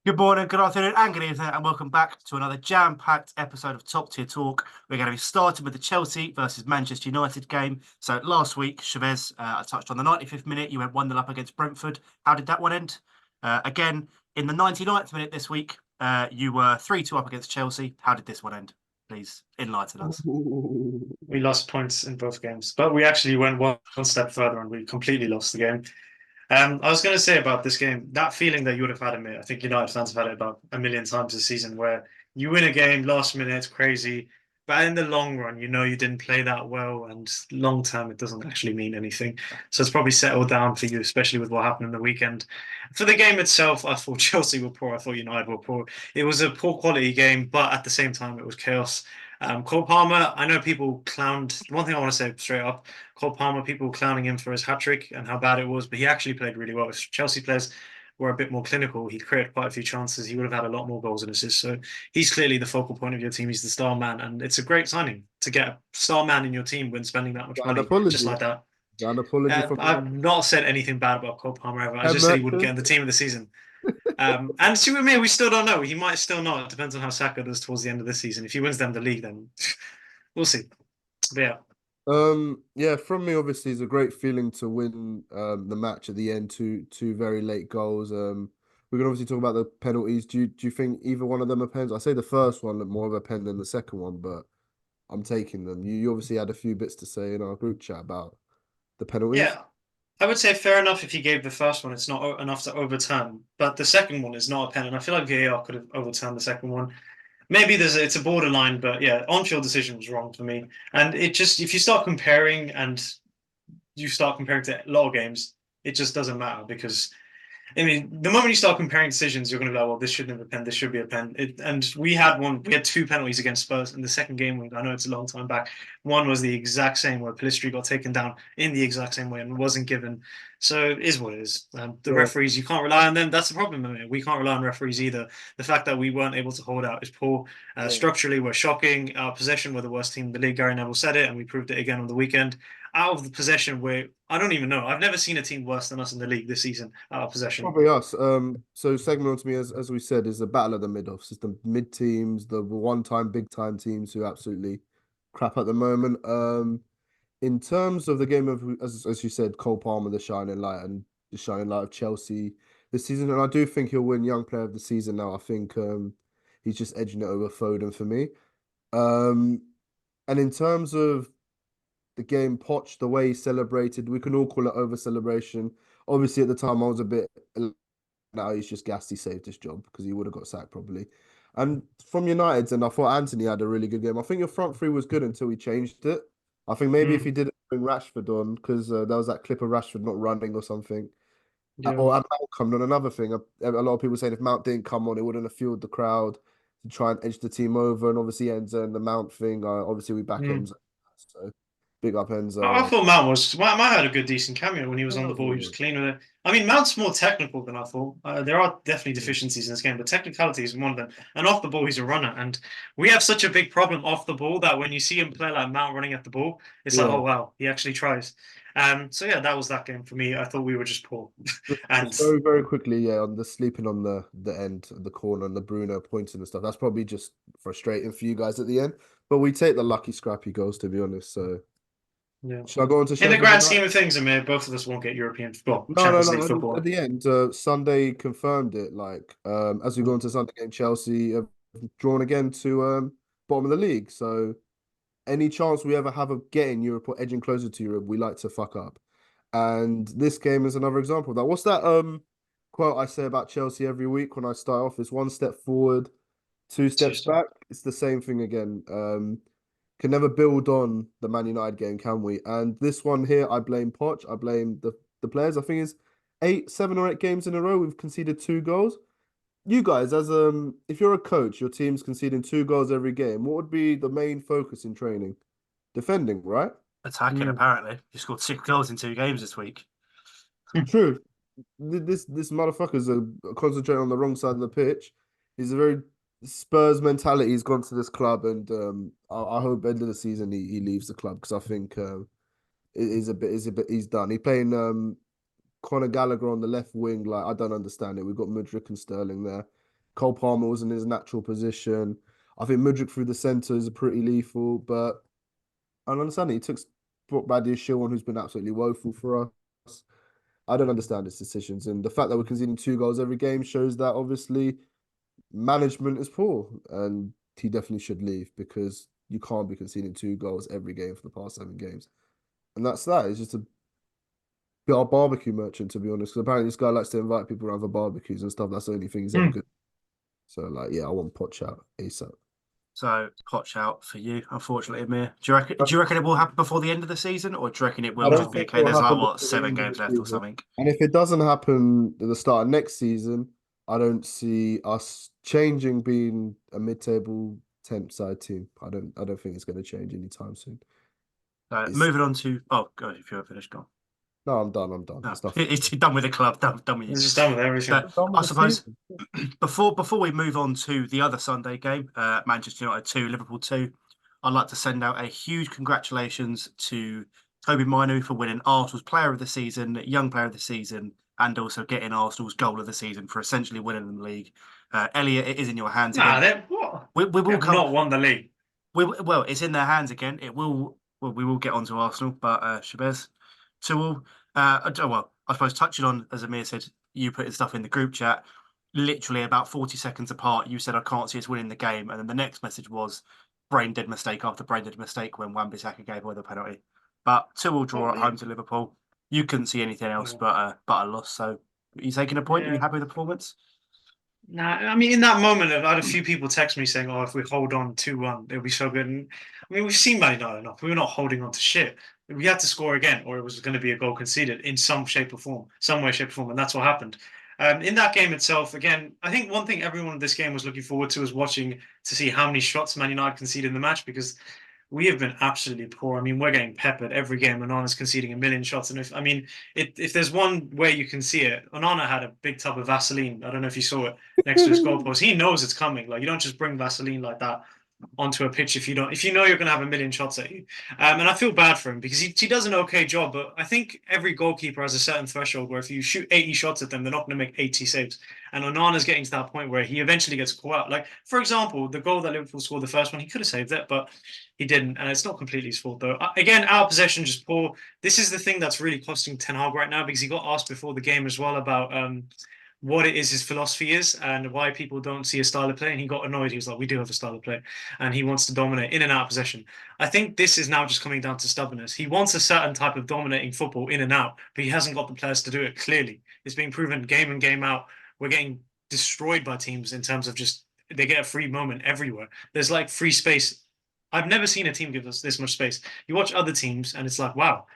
Good morning, good afternoon, and good evening, and welcome back to another jam-packed episode of Top Tier Talk. We're going to be starting with the Chelsea versus Manchester United game. So last week, Chavez, I touched on the 95th minute. You went 1-0 up against Brentford. How did that one end? Again, in the 99th minute this week, you were 3-2 up against Chelsea. How did this one end? Please enlighten us. We lost points in both games, but we actually went one step further and we completely lost the game. I was going to say about this game, that feeling that you would have had, I think United fans have had it about a million times this season, where you win a game last minute, it's crazy, but in the long run, you know you didn't play that well, and long term, it doesn't actually mean anything. So it's probably settled down for you, especially with what happened in the weekend. For the game itself, I thought Chelsea were poor. I thought United were poor. It was a poor quality game, but at the same time, it was chaos. Cole Palmer, I know people clowned. One thing I want to say straight up, Cole Palmer, people clowning him for his hat trick and how bad it was, but he actually played really well. If Chelsea players were a bit more clinical, he'd created quite a few chances. He would have had a lot more goals and assists. So he's clearly the focal point of your team. He's the star man, and it's a great signing to get a star man in your team when spending that much An money just apology. like that. An apology from me. I've not said anything bad about Cole Palmer ever. I Ken just said he wouldn't get Merchant. in the team of the season. And to me, we still don't know. He might still not. It depends on how Saka does towards the end of the season. If he wins them the league, then we'll see. But yeah. Yeah, from me, obviously, it's a great feeling to win the match at the end, two very late goals. We can obviously talk about the penalties. Do you think either one of them are pens? I say the first one looked more of a pen than the second one, but I'm taking them. You obviously had a few bits to say in our group chat about the penalties. Yeah, I would say fair enough if he gave the first one. It's not enough to overturn, but the second one is not a pen, and I feel like VAR could have overturned the second one. Maybe it's a borderline, but yeah, on-field decision was wrong for me. And it just if you start comparing and you start comparing to a lot of games, it just doesn't matter because the moment you start comparing decisions, you're going to be like, well, this shouldn't have a pen. This should be a pen. And we had one. We had two penalties against Spurs in the second game. I know it's a long time back. One was the exact same where Pellistri got taken down in the exact same way and wasn't given. So it is what it is. The Yeah, referees, you can't rely on them. That's the problem. We can't rely on referees either. The fact that we weren't able to hold out is poor. yeah. Structurally, we're shocking. Our possession, we're the worst team in the league. Gary Neville said it, and we proved it again on the weekend. Out of the possession, where I don't even know. I've never seen a team worse than us in the league this season out of possession. Probably us. So segment on to me, as we said, is the battle of the mid-offs. It's the mid teams, the one-time, big-time teams who absolutely crap at the moment. In terms of the game of, as you said, Cole Palmer, the shining light, and the shining light of Chelsea this season, and I do think he'll win Young Player of the Season now. I think he's just edging it over Foden for me. Um, and in terms of the game, Poch, the way he celebrated, we can all call it over celebration. Obviously, at the time, I was a bit. Now he's just gassed he saved his job because he would have got sacked probably. And from United's, and I thought Anthony had a really good game. I think your front three was good until he changed it. I think maybe if he Mm, didn't bring Rashford on, because there was that clip of Rashford not running or something, yeah. or Mount coming on. Another thing, a lot of people saying if Mount didn't come on, it wouldn't have fueled the crowd to try and edge the team over. And obviously Enzo and the Mount thing, obviously we back Mm. Enzo, so big up I Enzo. thought Mount had a good decent cameo when he was That on the was ball. He all was good. clean with it. Mount's more technical than I thought. There are definitely Yeah. deficiencies in this game, but technicality is one of them. And off the ball, he's a runner. And we have such a big problem off the ball that when you see him play like Mount running at the ball, it's like, Yeah. oh wow, he actually tries. So yeah, that was that game for me. I thought we were just poor, Just and very, very quickly, yeah, on the sleeping on the end, the corner, and the Bruno pointing and stuff. That's probably just frustrating for you guys at the end. But we take the lucky scrappy goals, to be honest. So yeah. should I go on to In the Sheffield grand United? scheme of things, Amir, both of us won't get European football, No, no, Champions League no. At football. the end, Sunday confirmed it. Like, as we go into Sunday game, Chelsea have drawn again to bottom of the league. So any chance we ever have of getting Europe or edging closer to Europe, we like to fuck up. And this game is another example of that. What's that quote I say about Chelsea every week when I start off? It's one step forward, two steps Tuesday. back. It's the same thing again. Can never build on the Man United game, can we? And this one here, I blame Poch. I blame the players. I think it's 7 or 8 games in a row we've conceded 2 goals. You guys, as if you're a coach, your team's conceding 2 goals every game. What would be the main focus in training? Defending, right? Attacking, Mm. apparently. He scored 6 goals in 2 games this week. True. This motherfucker's concentrating on the wrong side of the pitch. He's a very Spurs mentality. He's gone to this club, and I hope end of the season he leaves the club because I think he's done. He's playing Conor Gallagher on the left wing. Like I don't understand it. We've got Mudryk and Sterling there. Cole Palmer was in his natural position. I think Mudryk through the centre is pretty lethal, but I don't understand it. He took brought Badiashile on, who's been absolutely woeful for us. I don't understand his decisions, and the fact that we're conceding 2 goals every game shows that obviously management is poor, and he definitely should leave because you can't be conceding 2 goals every game for the past 7 games. And that's that. It's just a bit of barbecue merchant, to be honest. Because apparently this guy likes to invite people around for barbecues and stuff. That's the only thing he's ever Hmm. good. So like, yeah, I want Poch out ASAP. So Poch out for you, unfortunately, Amir. Do you reckon it will happen before the end of the season, or do you reckon it I will don't just be think okay? it'll There's like happen what, before the 7 end of the games left or season. something. And if it doesn't happen at the start of next season, I don't see us changing being a mid-table 10th side team. I don't think it's going to change anytime soon. So It's moving on to God, if you're finished, go on. no, I'm done. I'm done. No, It's stuff. it's done with the club, done with you. It's just done with everything. So Done I with the suppose season. before we move on to the other Sunday game, Manchester United 2, Liverpool 2, I'd like to send out a huge congratulations to Toby Minu for winning Arsenal's Player of the Season, Young Player of the Season, and also getting Arsenal's Goal of the Season for essentially winning the league. Elliot, it is in your hands Nah, again. they what? We They will have come. not won the league. Well, it's in their hands again. It will. Well, we will get onto Arsenal, but Shabez, 2-2. Well, I suppose touching on, as Amir said, you putting stuff in the group chat. Literally about 40 seconds apart, you said, "I can't see us winning the game," and then the next message was brain dead mistake after brain dead mistake when Wan-Bissaka gave away the penalty. But 2-2 draw Well, at home to Liverpool. You couldn't see anything else yeah. but a loss. So, are you taking a point? Are you Yeah. happy with the performance? Nah, I mean, in that moment, I had a few people text me saying, "Oh, if we hold on 2-1, it'll be so good." And I mean, we've seen Man United enough. We were not holding on to shit. We had to score again, or it was going to be a goal conceded in some shape or form, some way, shape or form, and that's what happened. In that game itself, again, I think one thing everyone in this game was looking forward to was watching to see how many shots Man United conceded in the match because we have been absolutely poor. I mean, we're getting peppered every game. Onana's conceding a million shots, and if there's one way you can see it, Onana had a big tub of Vaseline. I don't know if you saw it next to his goalpost. He knows it's coming. Like you don't just bring Vaseline like that onto a pitch if you know you're going to have a million shots at you. And I feel bad for him because he does an okay job, but I think every goalkeeper has a certain threshold where if you shoot 80 shots at them, they're not going to make 80 saves. And Onana's getting to that point where he eventually gets caught out. Like for example, the goal that Liverpool scored, the first one, he could have saved it, but he didn't, and it's not completely his fault though. Again, our possession just poor. This is the thing that's really costing Ten Hag right now because he got asked before the game as well about what it is his philosophy is and why people don't see a style of play. And he got annoyed. He was like, "We do have a style of play," and he wants to dominate in and out of possession. I think this is now just coming down to stubbornness. He wants a certain type of dominating football in and out, but he hasn't got the players to do it. Clearly, it's being proven game in game out. We're getting destroyed by teams in terms of just they get a free moment everywhere. There's like free space. I've never seen a team give us this much space. You watch other teams, and it's like, wow,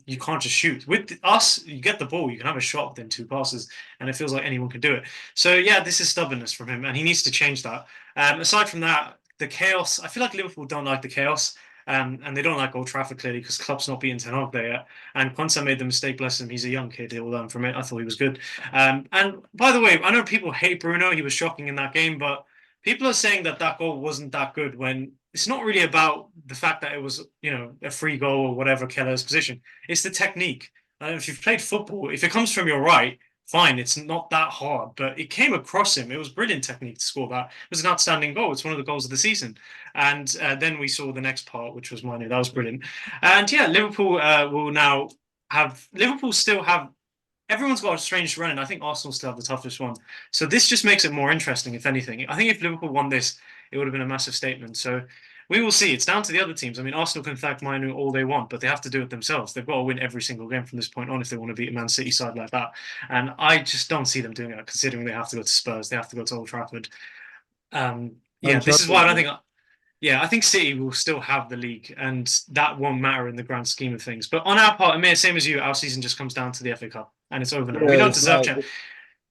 you can't just shoot. With us, you get the ball, you can have a shot within 2 passes, and it feels like anyone can do it. So yeah, this is stubbornness from him, and he needs to change that. Aside from that, the chaos. I feel like Liverpool don't like the chaos. And they don't like Old Trafford clearly because Klopp's not beaten Ten Hag there yet. And Quansah made the mistake, bless him. He's a young kid. He'll learn from it. I thought he was good. And by the way, I know people hate Bruno. He was shocking in that game, but people are saying that that goal wasn't that good when it's not really about the fact that it was, a free goal or whatever Keller's position. It's the technique. If you've played football, if it comes from your right, fine, it's not that hard, but it came across him. It was brilliant technique to score that. It was an outstanding goal. It's one of the goals of the season. And then we saw the next part, which was Manu. That was brilliant. And yeah, Liverpool will now Liverpool still have everyone's got a strange run, and I think Arsenal still have the toughest one. So this just makes it more interesting, if anything. I think if Liverpool won this, it would have been a massive statement. So we will see. It's down to the other teams. I mean, Arsenal can thank Manu all they want, but they have to do it themselves. They've got to win every single game from this point on if they want to beat a Man City side like that. And I just don't see them doing it, considering they have to go to Spurs, they have to go to Old Trafford. And This is why I don't Champions think. Yeah, I think City will still have the league, and that won't matter in the grand scheme of things. But on our part, Amir, same as you, our season just comes down to the FA Cup, and it's over now. League. We Yeah, don't it's deserve. like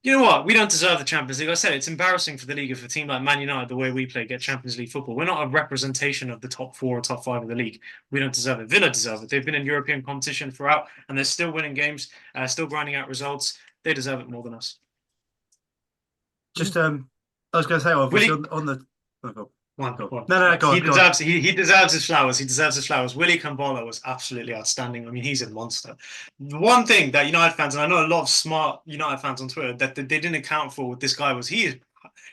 You know what? We don't deserve the Champions League. I said it's embarrassing for the league if a team like Man United, the way we play, get Champions League football. We're not a representation of the top four or top five of the league. We don't deserve it. Villa deserve it. They've been in European competition throughout, and they're still winning games, still grinding out results. They deserve it more than us. Just I was going to say, obviously, Willie, on the. Oh, go on. Go on. No, go on. He Go on. deserves he deserves his flowers. He deserves his flowers. Willie Campbell was absolutely outstanding. I mean, he's a monster. One thing that United fans, and I know a lot of smart United fans on Twitter, that they didn't account for with this guy was he is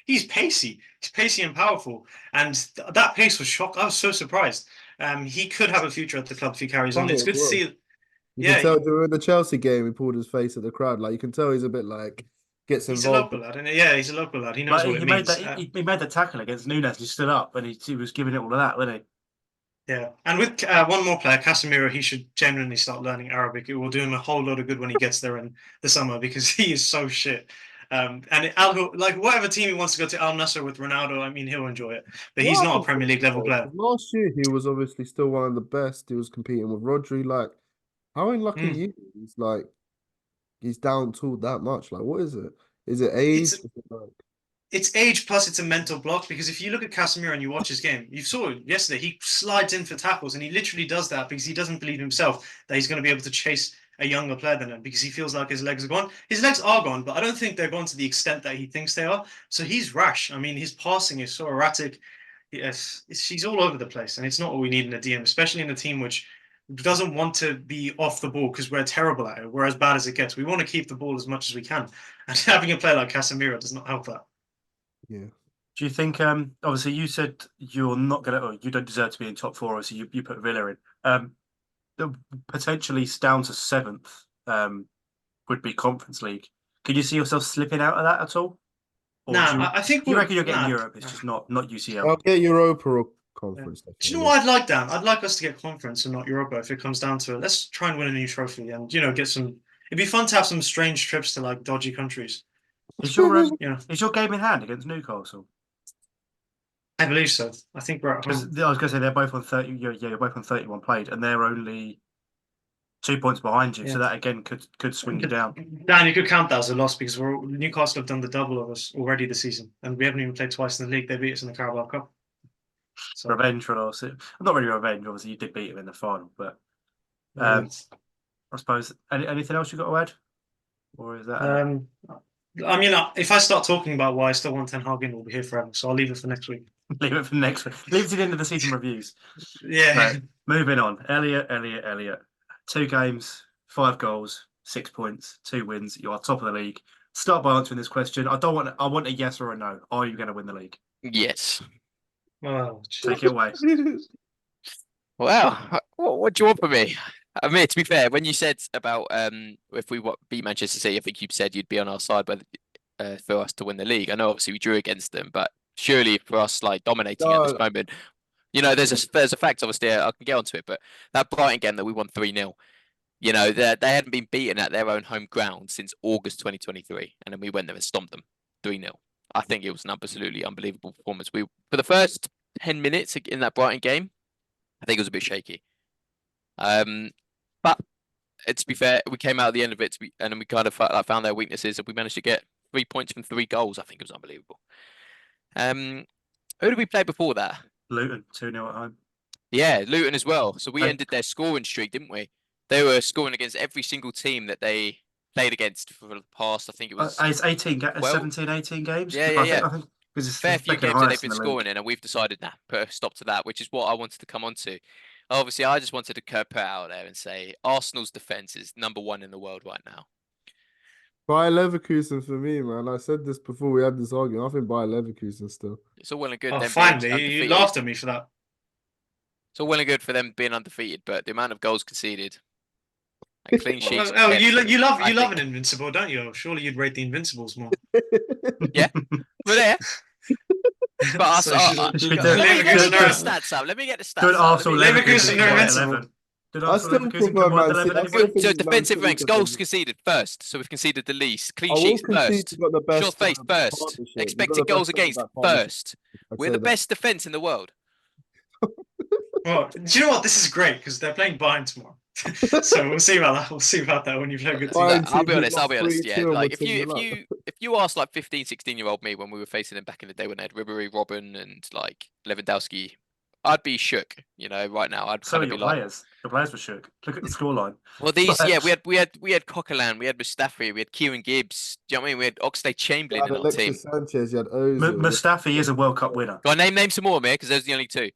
he's pacey. He's pacey and powerful, and that pace was shock. I was so surprised. He could have a future at the club if he carries on. Funny It's as good to well. see. You can Yeah, tell during the Chelsea game, he pulled his face at the crowd. Like you can tell he's a bit like gets he's a involved. local lad, and yeah, he's a local lad. He knows But what he it made means. that he made the tackle against Nunes. He stood up and he was giving it all of that, wasn't he? Yeah, and with one more player, Casemiro, he should genuinely start learning Arabic. It will do him a whole lot of good when he gets there in the summer because he is so shit. And like whatever team he wants to go to, Al Nassr with Ronaldo, I mean, he'll enjoy it. But he's What not a happened to Premier him, League level though? player. 'Cause last year he was obviously still one of the best. He was competing with Rodri. Like, how in lucky Mm. he is? Like, he's down tooled that much. Like, what is it? Is it It's age? Is it like, it's age plus it's a mental block because if you look at Casemiro and you watch his game, you saw it yesterday. He slides in for tackles and he literally does that because he doesn't believe himself that he's going to be able to chase a younger player than him because he feels like his legs are gone. His legs are gone, but I don't think they're gone to the extent that he thinks they are. So he's rash. I mean, his passing is so erratic. Yes, he's all over the place, and it's not what we need in a DM, especially in a team which doesn't want to be off the ball because we're terrible at it. We're as bad as it gets. We want to keep the ball as much as we can, and having a player like Casemiro does not help that. yeah. Do you think? Obviously, you said you're not gonna, or you don't deserve to be in top four. So you put Villa in. Potentially down to seventh. Would be Conference League. Could you see yourself slipping out of that at all? Or Nah, do I think you reckon you'll get nah, Europe? It's just not UCL. I'll get Europa or yeah. conference. Do you Definitely. know what I'd like, Dan? I'd like us to get conference and not Europa if it comes down to it. Let's try and win a new trophy and get some. It'd be fun to have some strange trips to like dodgy countries. Is your You know, is your game in hand against Newcastle? I believe so. I think we're at Because home. I was going to say they're both on 30. Yeah, you're both on 31 played, and they're only 2 points behind you. So Yeah. that again could swing you down. Dan, you could count that as a loss because Newcastle have done the double of us already this season, and we haven't even played twice in the league. They beat us in the Carabao Cup. So Revenge for us. Not really revenge. Obviously, you did beat them in the final, but yeah. I suppose anything else you got to add, or is that? I mean, if I start talking about why I still want Ten Hag in, we'll be here forever. So I'll leave it for next week. Leave it for next week. Leave it to the end of the season reviews. Yeah. Right, moving on. Elliot. 2 games, 5 goals, 6 points, 2 wins. You are top of the league. Start by answering this question. I want a yes or a no. Are you going to win the league? Yes. Oh, Take it away. Wow. What do you want from me? I mean, to be fair, when you said about if we beat Manchester City, I think you said you'd be on our side for us to win the league. I know obviously we drew against them, but surely for us like dominating at this No. moment, there's a fact obviously I can get onto it, but that Brighton game that we won 3-0, they hadn't been beaten at their own home ground since August 2023, and then we went there and stomped them 3-0. I think it was an absolutely unbelievable performance. For the first 10 minutes in that Brighton game, I think it was a bit shaky. But to be fair, we came out at the end of it and then we kind of found their weaknesses and we managed to get 3 points from 3 goals. I think it was unbelievable. Who did we play before that? Luton 2-0 at home. Yeah, Luton as well. So we Okay. ended their scoring streak, didn't we? They were scoring against every single team that they played against for the past, I think it was It's 18, 12? 17, 18 games. Yeah. I think because it's Fair the few second games that they've highest in been the league. scoring in, and we've decided put a stop to that, which is what I wanted to come on to. Obviously, I just wanted to put out there and say Arsenal's defense is number 1 in the world right now. Bayer Leverkusen for me, man. I said this before we had this argument. I think Bayer Leverkusen still. It's all well and good Oh, them finally, being you undefeated. laughed at me for that. It's all well and good for them being undefeated, but the amount of goals conceded and clean sheets. Oh, you love I think- an Invincible, don't you? Surely you'd rate the Invincibles more. Yeah. We're there. But us, So let me should we do- get Leverkusen the are- stats up. Let me get the stats Good up. Arsenal Let me- Leverkusen Leverkusen are come invincible. 11. Did I Arsenal still Leverkusen prefer come Man 11 City. I anyway? still think So Man defensive City ranks, can goals win. conceded first. So we've conceded the least. Clean I will sheets concede first. we've got the best Short face first. partnership. We've got Expected the goals best against centre-back partnership. first. I'd We're say the that. best defense in the world. Well, do you know what? This is great because they're playing Bayern tomorrow. So we'll see about that. We'll see about that when you play a good team. Bayern I'll be team honest. lost Yeah, 3-2 like and if you asked like 15, 16-year-old me when we were facing them back in the day when they had Ribery, Robin, and like Lewandowski, I'd be shook. Right now, I'd So kind are of your be like, players. Your players were shook. Look at the scoreline. well, these, Like- yeah, we had Coquelin, we had Mustafi, we had Kieran Gibbs. Do you know what I mean? We had Oxlade Chamberlain You had in our team. Alexis Sanchez, you had Ozil. Mustafi is a World Cup winner. Go on, name some more, man, because those are the only 2.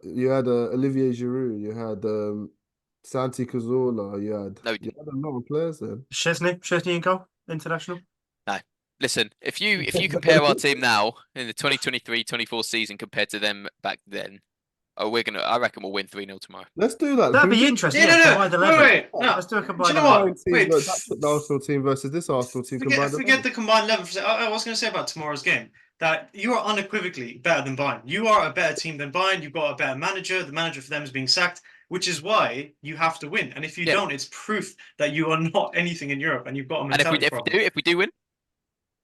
You had Olivier Giroud, you had Santi Cazorla, you had No, a lot of players then. Chesney in goal, international. Listen, if you compare our team now in the 2023-24 season compared to them back then, I reckon we'll win 3-0 tomorrow. Let's do that. That'd Can we be do interesting. Yeah, Yeah, no, combined no, 11. wait, no. Let's do a Do combined you know 11. what? combined team, Wait, the Arsenal team versus this Arsenal team combined? forget the combined 11 for a second. I was going to say about tomorrow's game that you are unequivocally better than Bayern. You are a better team than Bayern. You've got a better manager. The manager for them is being sacked, which is why you have to win. And if you Yeah. don't, it's proof that you are not anything in Europe and you've got a And if mentality problem. we do win,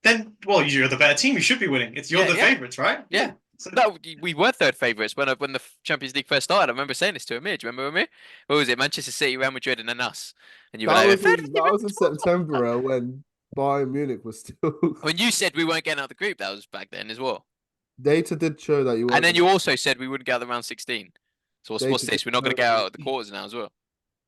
Then, well, you're the better team. You should be winning. You're Yeah, the yeah. favourites, right? Yeah. So, no, we were third favourites when the Champions League first started. I remember saying this to Amir. Do you remember Amir? What was it? Manchester City, Real Madrid, and then us. And you were That like, was in September when Bayern Munich was still. when you said we weren't getting out of the group, that was back then as well. Data did show that you. And then you also said we wouldn't get out of the round 16. So what's Data this? did We're not going to show get that out of the quarters now as well.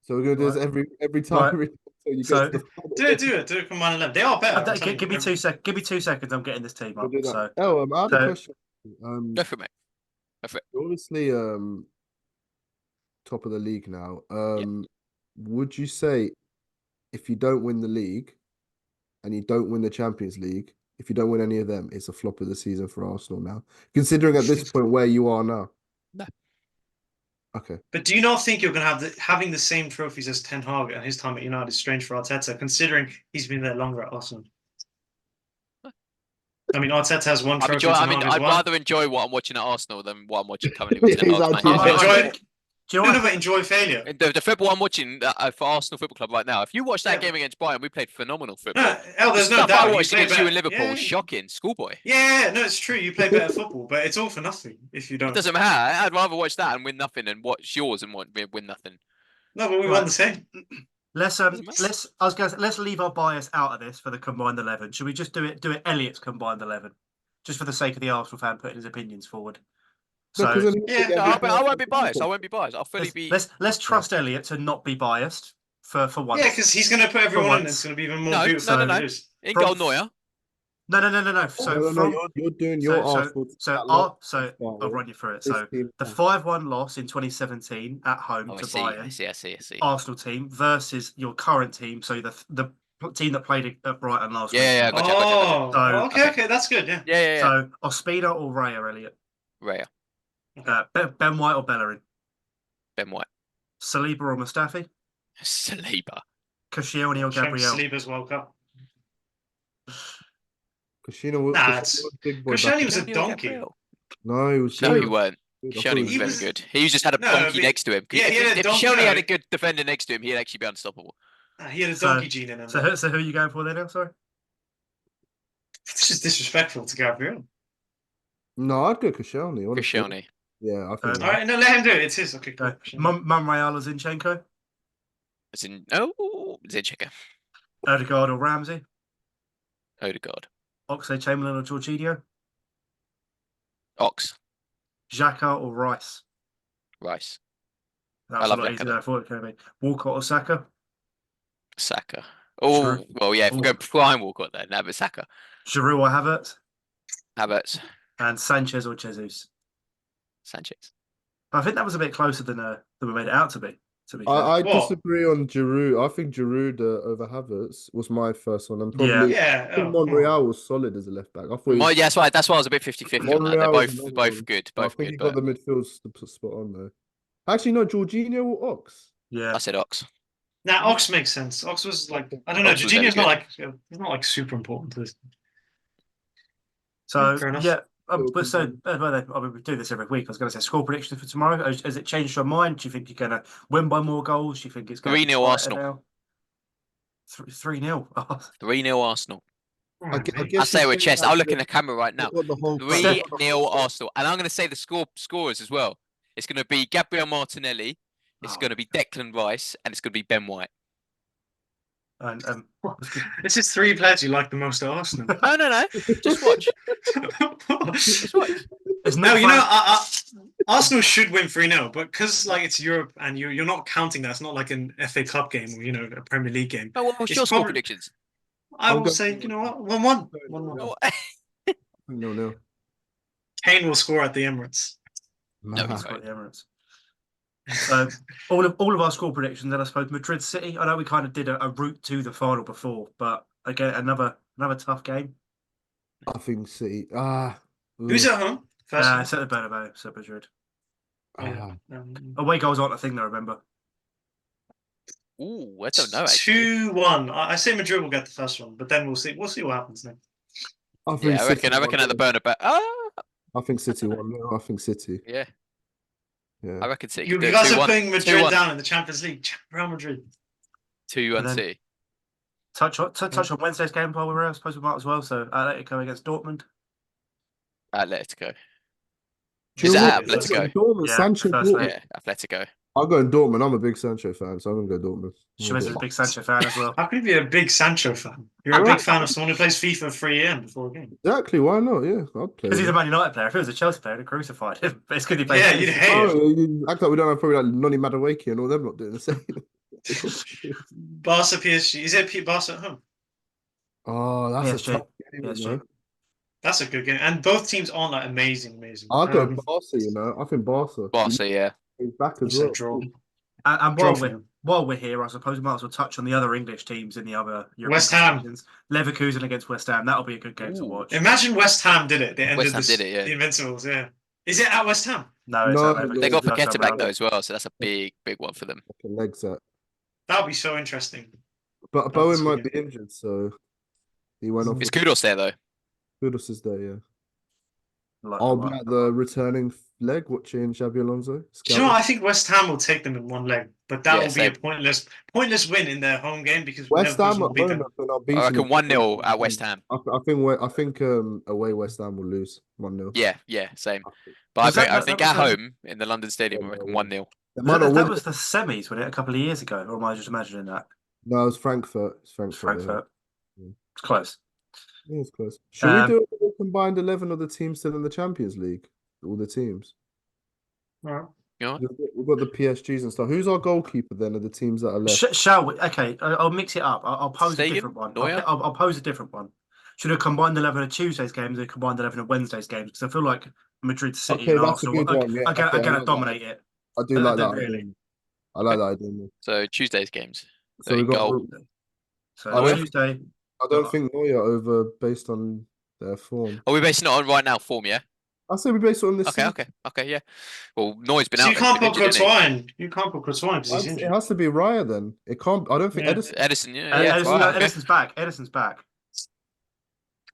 So we're gonna do this every time. Right. So you So- get to the final. do it. Do it combined 11. They are better. I'm telling Give me you. 2 seconds. Give me 2 seconds. I'm getting this team We'll up. do that. So I had a so- question. Go for it, mate. Go for it. Obviously, top of the league now. Would you say if you don't win the league and you don't win the Champions League, if you don't win any of them, it's a flop of the season for Arsenal now? Considering at this point where you are now. No. Okay. But do you not think you're going to have having the same trophies as Ten Hag at his time at United is strange for Arteta, considering he's been there longer at Arsenal? I mean, Arteta has one trophy. I'd rather enjoy what I'm watching at Arsenal than what I'm watching currently with Ten He's Hag's actually- Manchester United. enjoy. do you know No, what? but enjoy failure. The football I'm watching for Arsenal Football Club right now, if you watch that Yeah. game against Bayern, we played phenomenal football. No, there's The no stuff doubt. I You watched play against you better. in Liverpool Yeah. was shocking. Schoolboy. Yeah, no, it's true. You play better football, but it's all for nothing if you don't. It doesn't matter. I'd rather watch that and win nothing than watch yours and win nothing. No, but we Right. won the same. Let's Doesn't matter. let's leave our bias out of this for the combined 11. Should we just do it Elliot's combined 11, just for the sake of the Arsenal fan putting his opinions forward? No, 'cause So then Yeah. No, I won't be biased. I won't be biased. I'll fully be. let's trust Elliot to not be biased for once. Yeah, because he's going to put everyone in. once. It's going to be even more No, beautiful no, than no. it is. In From- goal, Neuer. No. So No, from you're doing your Arsenal. I'll run you through it. So the 5-1 loss in 2017 at home Oh, I to see. Bayern, I see. Arsenal team versus your current team. So the team that played at Brighton last week. Yeah, gotcha. Oh, So- okay, that's good. Yeah. Yeah. So Ospina or Raya, Elliot? Raya, Ben White or Bellerin? Ben White, Saliba or Mustafi? Saliba. Koscielny or Show Gabriel? Saliba's World Cup. Koscielny Nah, was big boy. Koscielny back was a then. donkey. No, he was No, good. he weren't. Good. I thought Koscielny he was He very was- good. He just had a No, donkey but- next to him. yeah, he had a If donkey, Koscielny had no. a good defender next to him, he'd actually be unstoppable. He had a So- donkey gene in him. So who are you going for there now? Sorry. It's just disrespectful to Gabriel. No, I'd go Koscielny. honestly. Koscielny. Yeah, I think. All right, no, let him do it. It's his. Okay, cool. Monreal or Zinchenko? As in, Zinchenko. Odegaard or Ramsey? Odegaard. Oxlade-Chamberlain or Jorginho? Ox. Xhaka or Rice? Rice. That was love a lot Xhaka, easier than I thought it could be. Walcott or Saka? Saka. Oh, True. well, yeah, if we're Ooh. going prime Walcott there. No, but Saka. Giroud or Havertz? Havertz. And Sanchez or Jesus? Sanchez. I think that was a bit closer than we made it out to be. To be fair. I What? disagree on Giroud. I think Giroud over Havertz was my first one. And probably Yeah. I think Monreal was solid as a left back. I thought he was, Yeah, that's why I was a bit 50-50 on that. They're Monreal was both another one. good. I Both think good. he got But the midfield spot on though. Actually, no, Jorginho or Ox. Yeah. I said Ox. Now Ox makes sense. Ox was like I don't know. Ox was very Jorginho's not like super important to this. So Fair enough. yeah, but so Cool. I mean, we do this every week. I was going to say score prediction for tomorrow. Has it changed your mind? Do you think you're going to win by more goals? Do you think it's going 3-0 Arsenal. 3-0. 3-0 Arsenal. Oh, I mate. guess I say it with it's chest. like I'll look in the camera right now. got the whole 3-0 Arsenal. And I'm going to say the scorers as well. It's going to be Gabriel Martinelli. It's Oh. going to be Declan Rice. And it's going to be Ben White. And This is three players you like the most at Arsenal. No. Just watch. Just watch. it's No, not you know, fun- Arsenal should win 3-0, but because like it's Europe and you're not counting that, it's not like an FA Cup game or a Premier League game. Oh, what was It's your score probably- predictions? I I'm will going- say, you know what, 1-1. 1-1. No. No. Kane will score at the Emirates. No, he's That's fine. quite the Emirates. So all of our score predictions, and I suppose Madrid City. I know we kind of did a route to the final before, but again another tough game. I think City. Who's Oof. at home? First one? It's at the Bernabeu, so Madrid. Oh, yeah. Ah. Away goals aren't a thing, though. Remember? Ooh, I don't know actually. 2-1. I say Madrid will get the first one, but then we'll see. We'll see what happens next. I think Yeah, I City. reckon. I reckon at the Bernabeu. I think City know. 1-0. I think City. Yeah, Yeah. I reckon City You could do it. guys are 2-1. putting Madrid 2-1. down in the Champions League. Real Madrid. 2-1 And then- City. Touch on Wednesday's game while we're here. I suppose we might as well. So Atletico against Dortmund. Atletico. Do Is you it know at what? Atletico? Dortmund, Yeah, Sancho. first leg. Yeah, Atletico. I'm going Dortmund. I'm a big Sancho fan, so I'm gonna go Dortmund. Shimez is a big Sancho fan as well. How can you be a big Sancho fan? You're a big fan of someone who plays FIFA 3 a.m. before a game. Exactly. Why not? Yeah, I'd play. Because he's a with Man United player. If it was a Chelsea player, they'd crucified him. But it's because he plays Yeah, FIFA. you'd him. hate it. Oh, you act like we don't have probably like Noni Madueke and all them not doing the same. Barca PSG. Is it Barca at home? Oh, that's a PSG. tough game, PSG. you know. That's a good game. And both teams aren't like amazing. I'll go Barca, you know. I think Barca. Barca, yeah. He's back You as said well. draw. And Draw while for we're them. while we're here, I suppose we might as well touch on the other English teams in the other European West Ham. competitions. Leverkusen against West Ham. That'll be a good game to Ooh. watch. Imagine West Ham did it. They ended West Ham this, did it, yeah. the Invincibles. Yeah. Is it at West Ham? No, it's No, at Leverkusen. They got First Paqueta time back round. though as well, so that's a big one for them. Legs up. That would be so interesting. But That's Bowen a might good be injured, so he went off. Is Kudos there though? Kudos is there, yeah. Like, I'll be at the returning leg watching Xabi Alonso. Do you know what? I think West Ham will take them in one leg, but that Yeah, will be a same. pointless win in their home game because West Leverkusen Ham will at beat home them. have been unbeaten. I reckon in 1-0 at West Ham. I think away West Ham will lose 1-0. Yeah, same. But Was I that think was at the- home in the London Stadium, I reckon 1-0. They might not that win. was the semis, wasn't it, a couple of years ago? Or am I just imagining that? No, it's Frankfurt. It's It's Frankfurt. Frankfurt. Yeah. It's close. Yeah, it's close. Should we Um, do a combined 11 of the teams still in the Champions League? All the teams. All right. You know what? We've got the PSGs and stuff. Who's our goalkeeper then of the teams that are left? Shall we? Okay, I'll mix it up. I'll pose a Stegen? different one. Neuer? I'll pose a different one. Should have combined 11 of Tuesday's games and combined 11 of Wednesday's games? Because I feel like Madrid City Okay, and that's a Arsenal good one. Yeah, are okay, going I to dominate it. I do like that. Really. Idea. I like that idea. So Tuesday's games. So we got. goal. So I don't- Tuesday. I don't think Neuer over based on their form. Are we basing it on right now form, yeah? I say we base it on this. Okay, yeah. Well, Neuer's been So out. you He's can't been put injured, Courtois isn't in. You can't put Courtois in because he's It injured. has to be Raya then. It can't. I don't think Yeah. Edison. he? Edison, yeah. Edison, right, okay. Edison's back. Edison's back.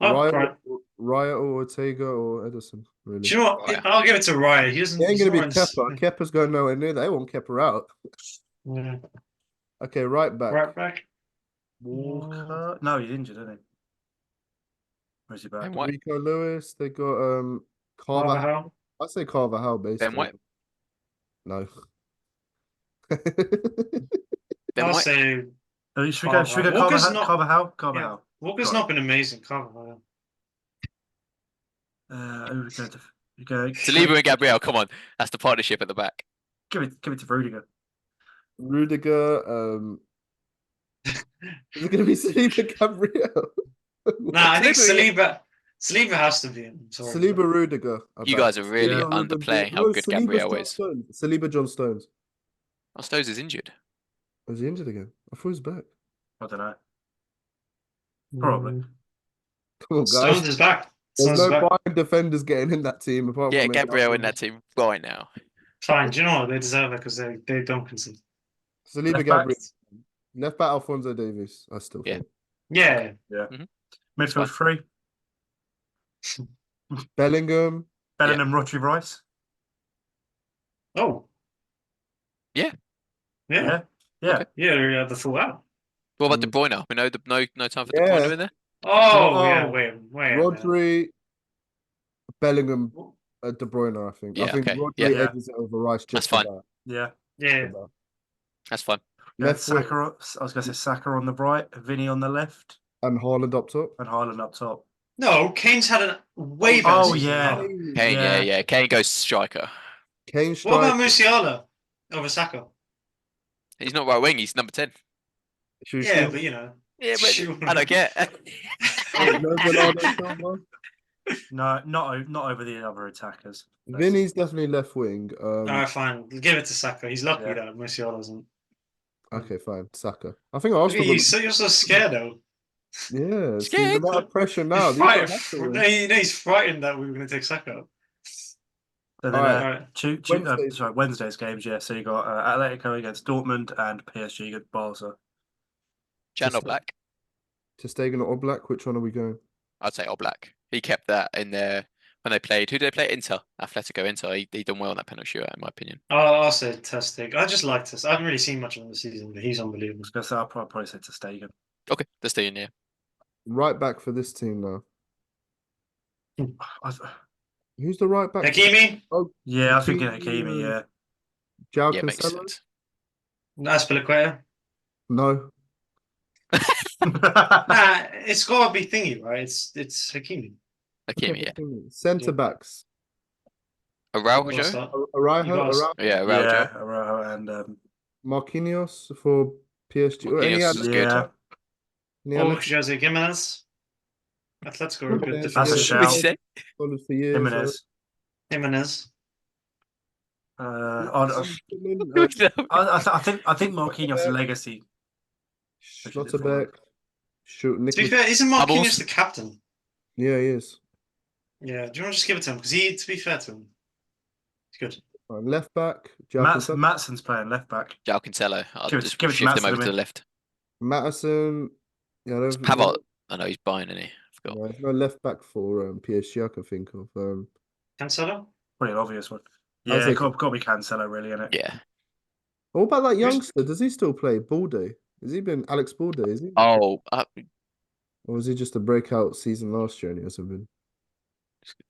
Oh, Raya, right. Raya or Ortega or Edison. Really. Do you know what? Raya. I'll give it to Raya. He doesn't. It ain't he's gonna be not in- Kepa. Kepa's going nowhere near that. They want Kepa out. Yeah. Okay, right back. Right back. Walker. No, he's injured, isn't he? Where's he back? Ben White. Rico Lewis. They got Carvajal. Carvajal. I say Carvajal basically. Ben White. No. Ben I'll White. say Should we go Walker's Carvajal? not- Carvajal? yeah. Carvajal. Walker's Right. not been amazing. Carvajal. Who are we going to? We go. Saliba and Gabriel, come on. That's the partnership at the back. Give it to Rudiger. Rudiger. Is it gonna be Saliba Gabriel? Nah, I think Saliba has to be in. I'm sorry. Saliba Rudiger. You guys are really Yeah. underplaying how good Saliba's Gabriel John is. Stones. Saliba John Stones. Oh, Stones is injured. Was he injured again? I thought he was back. I don't know. Probably. Come on, guys. Stones is back. There's Stones is no back. Bayern defenders getting in that team apart Yeah, from maybe Gabriel in Alfonso. that team right now. Fine. Do you know what? They deserve it because they don't concede. Saliba Left back. Gabriel. Left back Alfonso Davies. I still Yeah. think. Yeah. Midfield three. Bellingham. Bellingham, Rodri, Rice. Oh. Yeah. Yeah. Yeah. Okay. Yeah. The full out. What about De Bruyne? We know no time for De Yeah. Bruyne in there. Oh, Oh. yeah. Wait. a minute. Rodri. Bellingham. De Bruyne, I think. Yeah, I think okay. Rodri Yeah. edges it over Rice. That's Just fine. about. Yeah. Yeah. About. That's fine. Left foot Saka. I was going to say Saka on the right, Vinny on the left, and Haaland up top. and Haaland up top. No, Kane's had a way better Oh, season. yeah. than Haaland. Kane, Yeah. yeah. Kane goes striker. Kane What about strike. Musiala over Saka? He's not right wing. He's number 10. Yeah, but you know. Yeah, but Sure. I don't get. No Bernardo Silva. No, not over the other attackers. Vinny's definitely left wing. All right, fine. Give it to Saka. He's lucky Yeah. that Musiala isn't. Okay, fine. Saka. I think Look Arsenal. at you. You're so scared though. Yeah, see the Scared. amount of pressure now. He's These frightened. don't have to win. No, he's frightened that we were going to take Saka out. And then Alright. Wednesday's, Wednesday. Wednesday's games, yeah. So you got Atletico against Dortmund and PSG against Barca. Jan or Just- Black? To Stegen or Oblak, which one are we going? I'd say Oblak. He kept that in there when they played. Who did they play? Inter. Atletico Inter. He done well on that penalty shootout, in my opinion. I'll say Ter Stegen. I just like Ter. I haven't really seen much of him this season, but he's unbelievable. I was gonna say I'll probably say to Stegen. Okay, they're staying here. Right back for this team now. Who's the right back? Hakimi, Yeah, I was thinking Hakimi, Hakimi. Yeah. João Yeah, makes Cancelo? sense. Aspilicueta. No. Nah, it's got to be thingy, right? It's Hakimi. Hakimi, yeah. Centre Yeah. backs. Araujo? Araujo, You Araujo, Yeah, Araujo. Yeah, Araujo and Marquinhos for PSG. Or any Marquinhos other- is good. yeah, any Oh, other- Jose Gimenez. Atletico are a good Jimenez, defense. That's a yeah, shout. What'd you say? followed for years. Jimenez. Jimenez. I think Marquinhos' legacy. Schlotterbeck. Shoot, To be Nicholas. fair, isn't Bubbles? Marquinhos the captain? Yeah, he is. Yeah, do you want to just give it to him? Because to be fair to him, he's good. Left back. João Cancelo. Matsson's playing left back. João Cancelo. I'll Give it- just give it to shift him Maatsen, over I to the mean. left. Madison. Yeah, It's Pavot. I know he's buying, isn't he? I forgot. There's no left back for PSG I can think of. Cancelo? Probably an obvious one. I'll Yeah, say- got to be Cancelo, really, isn't it? Yeah. What about that youngster? Does he still play? Balde? Has he been Alex Balde? Is he? Oh, Or was he just a breakout season last year and he hasn't been?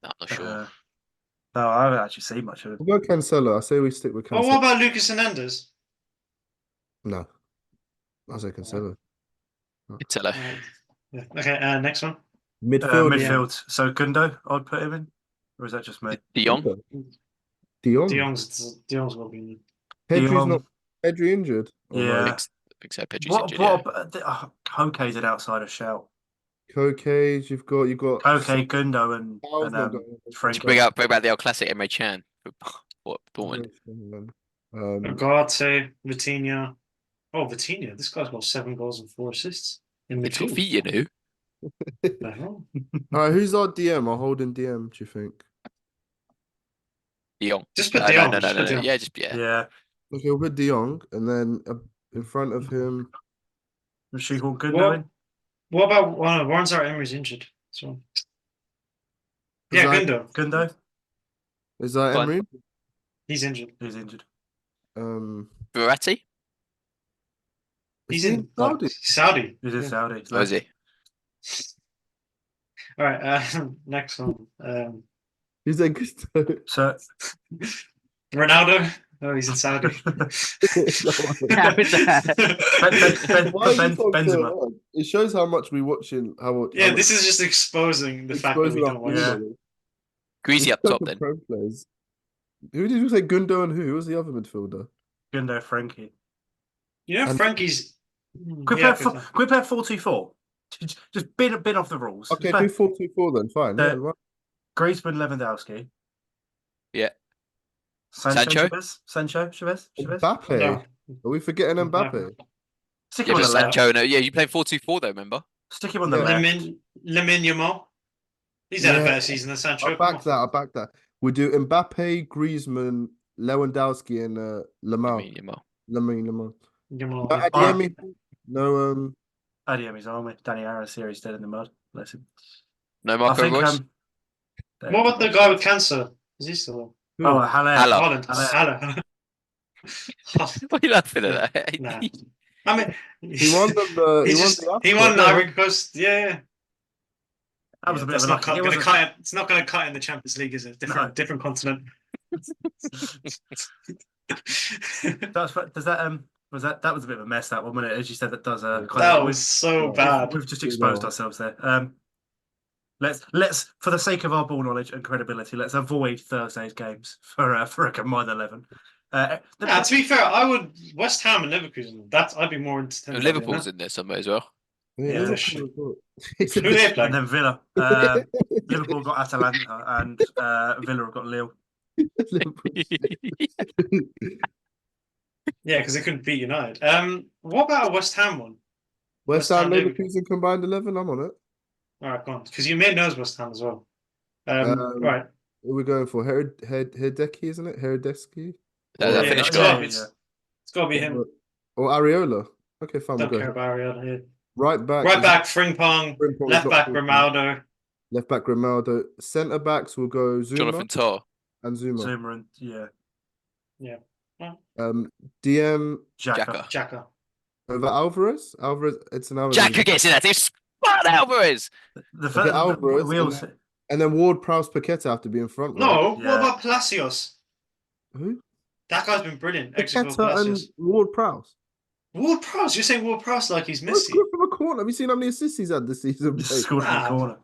I'm not sure. No, I haven't actually seen much of it. We'll go Cancelo. I say we stick with Oh, Cancelo. what about Lucas Hernandez? No. I'll say Cancelo. Cancelo. Yeah. Okay, next one. Midfield. Midfield. So Gundo, I'd put him in, or is that just me? De Jong. De Jong. De Jong's will be. Pedri's Jong. not. Pedri injured. Or Yeah. no? I think so. Pedri's injured, Koke's an outsider shout. Koke, you've got Koke, Gundo, and Sal's not going. Frankie. Bring back the old classic Emre Can for Dortmund. Ugarte, Vitinha. Oh, Vitinha. This guy's got 7 goals and 4 assists in He's got midfield. feet, you know. The hell? All right, who's our DM? Our holding DM, do you think? De Jong. Just put No, De Jong. no, just put De Jong. Yeah, just yeah. Yeah. Okay, we'll put De Jong, and then in front of him. Shoehorn Gundo What? in. What about Warren's our Emery's injured? So. Is Yeah, that- Gundo. Gundo, Is that Fine. Emery? He's injured. who's injured. Verratti. He's he in Saudi? Saudi. Who's in Yeah. Saudi? Where is he? All right. Next one. He's a Gusto. So Ronaldo. Oh, he's in Saudi. Why are you Ben- so Benzema. hard? It shows how much we watching. Yeah, this is just exposing the fact that we don't watch. Yeah. Greasy up top then. Players. Who did you say? Gundo and who? Who was the other midfielder? Gundo, Frankie. You know, And- Frankie's. Quit Yeah, playing 4-2-4. Just bin off the rules. Okay, Just play do 4-2-4 then. Fine. Yeah, right. Griezmann, Lewandowski. Yeah. Sancho. Sancho? Chavez. Mbappe. No. Are we forgetting Mbappe? Stick Yeah, him on but the left. Sancho. No, yeah, you playing 4-2-4 though. Remember? Stick him on the Yeah. left. Lemine Yamal. He's had a Yeah. better season than Sancho. I'll back that. We do Mbappe, Griezmann, Lewandowski, and I Lamar. mean, Yamal. Lamar. Yamal. No, Yeah. Adeyemi. No, Adeyemi's army. Danny Aaron's here. He's dead in the mud. Bless him. No I Marco think. Reus. What about the guy with cancer? Is he still who? Oh, Haller. Haller. Holland? Haller. Why are you laughing at that? Nah. I mean, He won the. he won the Ivory Coast. Yeah. That was a bit That's of a not lucky. cut, It gonna wasn't- cut it. It's not going to cut in the Champions League, is it? No. Different continent. Does that was that was a bit of a mess, that one, wasn't it? As you said, that does That was so bad. We've just exposed ourselves there. Let's for the sake of our ball knowledge and credibility, let's avoid Thursday's games for a combined 11. To be fair, I would West Ham and Leverkusen. I'd be more interested. Liverpool's in there somewhere as well. Yeah, Yeah, Liverpool. Who they play? And then Villa. Liverpool got Atalanta and Villa have got Lille. Yeah, because they couldn't beat United. What about a West Ham one? West West Ham, Ham, Liverpool. Leverkusen combined 11. I'm on it. All right, go on. Because you may knows West Ham as well. Um, Right. What are we going for? Herdecki, isn't it? Herdecki? That Yeah, finished it's goal. got to be him. Or Areola. Okay, fine. We'll Don't go. care about Ariel here. Right back. Right back, Frimpong. Frimpong is Left not back, Frimpong. Grimaldo. Left back, Grimaldo. Centre backs will go Zuma Jonathan Tah. and Zuma. Zuma and DM Xhaka. Xhaka. over Alvarez. Alvarez, it's an Alvarez. Xhaka gets in that team. Spot Alvarez. The Okay, Alvarez, we also and then Ward Prowse Paqueta have to be in front. Right? No, Yeah. what about Palacios? Who? That guy's been brilliant. Executive Paqueta and Palacios. Ward Prowse. Ward Prowse. You're saying Ward Prowse like he's What's Messi. good from a corner? Have you seen how many assists he's had this season? just mate? scored from the corner.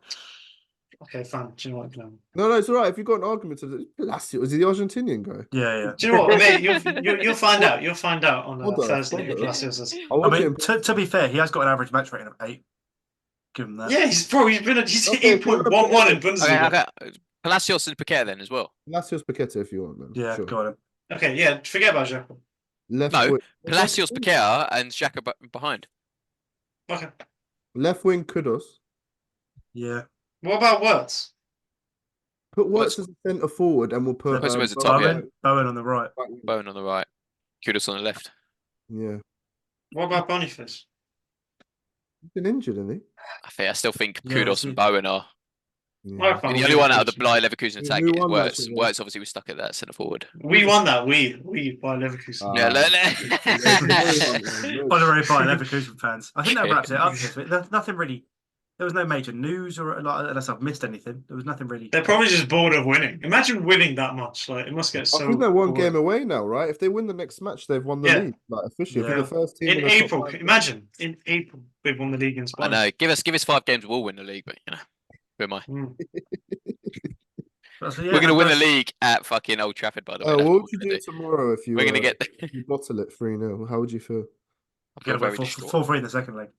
Okay, fine. Do you know what? No. No, it's all right. If you've got an argument to this, Palacios, is he the Argentinian guy? Yeah. Do you know what, mate? You'll find out. You'll find out on Hold on, Thursday hold if on. Palacios is. I I watch mean, it. to be fair, he has got an average match rating of 8. Give him that. Yeah, he's Okay, 8.11 in Okay, Bundesliga. okay. Palacios and Paqueta then as well. Palacios Paqueta, if you want, man. Yeah, Sure. got him. Okay, yeah. Forget about Xhaka. Left No, wing. Palacios, Paqueta, and Xhaka behind. Okay. Left wing Kudos. Yeah. What about Wirtz? Put What's- Wirtz as a centre forward, and we'll put What's the top, yeah. Bowen on the right. Bowen on the right. Kudos on the left. Yeah, What about Boniface? he's been injured, isn't he? I still think Yeah, Kudos and Bowen are. Yeah. Fine, The we only do one out of the Leverkusen. Bly Leverkusen attack Who is won that Wirtz. season? Wirtz obviously was stuck at that centre forward. We won that. We by Leverkusen. Yeah, Honorary by Leverkusen fans. I think that wraps it up. There's nothing really. There was no major news or like, unless I've missed anything. There was nothing really. They're probably just bored of winning. Imagine winning that much. Like it must get so. I think they're one boring. game away now, right? If they win the next match, they've won the Yeah. league. Like officially, Yeah. for the first team In the top April. five. Imagine in April they've won the league in I Spain. know. Give us 5 games, we'll win the league. But you know, who am I? Mm. So, yeah, We're gonna win the that's- league at fucking Old Trafford, by the way. Oh, That's what what would you we're gonna do tomorrow if you We're gonna get. you bottle it 3-0? How would you feel? I feel Gonna very win distraught. 4-3 in the second leg.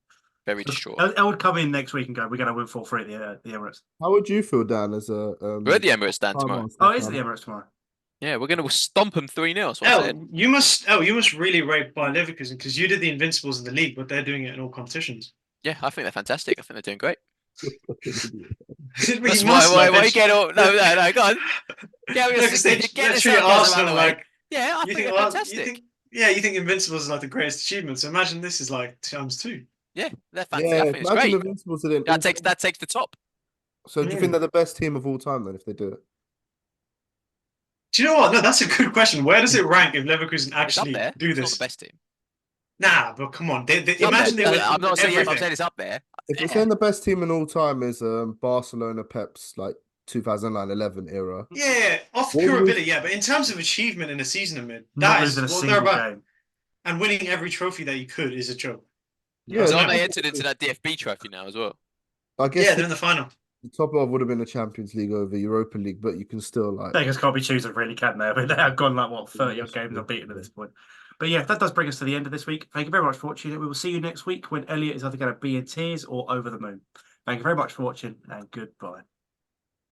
Very distraught. I would come in next week and go, we're going to win 4-3 at the Emirates. How would you feel, Dan, as a We're at the Emirates stand Time tomorrow. Master Oh, is it fan? the Emirates tomorrow? Yeah, we're gonna stomp them 3-0. That's what I said. You must really rate by Leverkusen because you did the Invincibles in the league, but they're doing it in all competitions. Yeah, I think they're fantastic. I think they're doing great. That's You why. must, Why like, you get all? No, go on. Yeah, No, 'cause they get the treat sarcasm out of Arsenal the way. like Yeah, I you think think, they're well, fantastic. you think Invincibles is like the greatest achievement. So imagine this is like ×2. Yeah, they're fantastic. Yeah, I think it's imagine great. Invincibles didn't. That takes the top. So do you think they're the best team of all time then if they do it? Do you know what? No, that's a good question. Where does it rank if Leverkusen It's up actually there. do It's not this? the best team. Nah, but come on. It's up Imagine there. they win I'm not saying. I'm everything. saying it's up there. If we're Yeah. saying the best team in all time is Barcelona Pep's like 2009-11 era, Yeah, off What pure was- ability, yeah. But in terms of achievement in a season amid, Not that is losing a what single they're about. game. And winning every trophy that you could is a joke. yeah, So Yeah. aren't they entered into that DFB trophy now as well? I guess Yeah, they're in the final. the top of would have been the Champions League over Europa League, but you can still like. Beggars can't be choosers, really, can they? I mean, they have gone like, what, 30 odd games unbeaten at this point. But yeah, that does bring us to the end of this week. Thank you very much for watching. We will see you next week when Elliot is either going to be in tears or over the moon. Thank you very much for watching and goodbye.